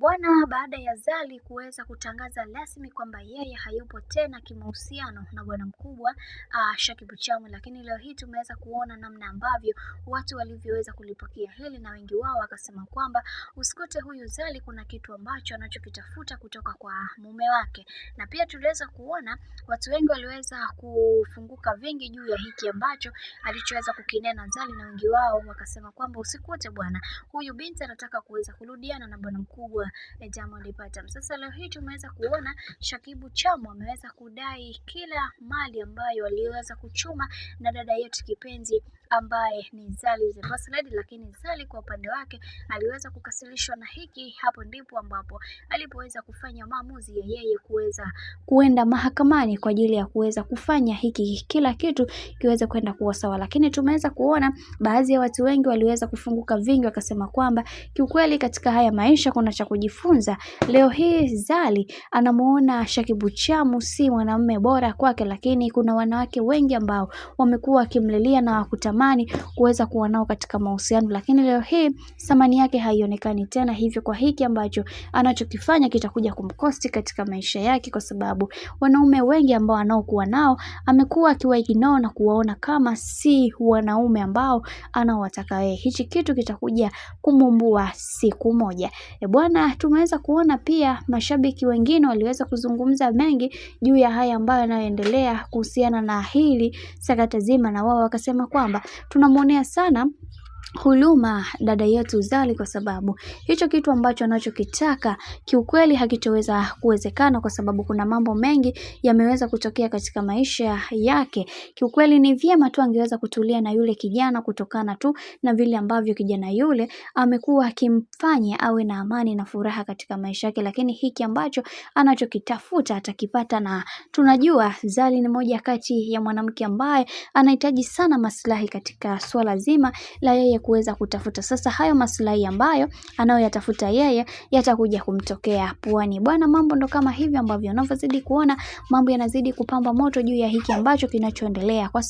Bwana, baada ya Zari kuweza kutangaza rasmi kwamba yeye hayupo tena kimahusiano na bwana mkubwa Shakibu Chamu, lakini leo hii tumeweza kuona namna ambavyo watu walivyoweza kulipokea hili, na wengi wao wakasema kwamba usikute huyu Zari kuna kitu ambacho anachokitafuta kutoka kwa mume wake. Na pia tuliweza kuona watu wengi waliweza kufunguka vingi juu ya hiki ambacho alichoweza kukinena Zari, na wengi wao wakasema kwamba usikute bwana, huyu binti anataka kuweza kurudiana na bwana mkubwa Diamond Platnumz. Sasa leo hii tumeweza kuona Shakibu Chamu ameweza kudai kila mali ambayo aliweza kuchuma na dada yetu kipenzi ambaye ni Zari the Boss Lady, lakini Zari kwa upande wake aliweza kukasirishwa na hiki. Hapo ndipo ambapo alipoweza kufanya maamuzi ya yeye kuweza kuenda mahakamani kwa ajili ya kuweza kufanya hiki kila kitu kiweze kwenda kuwa sawa. Lakini tumeweza kuona baadhi ya watu wengi waliweza kufunguka vingi, wakasema kwamba kiukweli katika haya maisha kuna cha kujifunza. Leo hii Zari anamuona Shakibu Chamu si mwanamume bora kwake, lakini kuna wanawake wengi ambao wamekuwa wakimlilia na kutamani kuweza kuwa nao katika mahusiano, lakini leo hii thamani yake haionekani tena. Hivyo kwa hiki ambacho anachokifanya kitakuja kumkosti katika maisha yake, kwa sababu wanaume wengi ambao anaokuwa nao amekuwa akiwaignore na kuwaona kama si wanaume ambao anaowataka yeye. Hichi kitu kitakuja kumumbua siku moja. Bwana, tumeweza kuona pia mashabiki wengine waliweza kuzungumza mengi juu ya haya ambayo yanayoendelea kuhusiana na hili sakata zima, na wao wakasema kwamba tunamuonea sana huruma dada yetu Zari, kwa sababu hicho kitu ambacho anachokitaka kiukweli hakitoweza kuwezekana, kwa sababu kuna mambo mengi yameweza kutokea katika maisha yake. Kiukweli ni vyema tu angeweza kutulia na yule kijana, kutokana tu na vile ambavyo kijana yule amekuwa akimfanya awe na amani na furaha katika maisha yake, lakini hiki ambacho anachokitafuta atakipata, na tunajua Zari ni moja kati ya mwanamke ambaye anahitaji sana maslahi katika swala zima la yeye kuweza kutafuta. Sasa hayo maslahi ambayo anayoyatafuta yeye yatakuja kumtokea puani. Bwana, mambo ndo kama hivyo ambavyo unavyozidi kuona mambo yanazidi kupamba moto juu ya hiki ambacho kinachoendelea kwa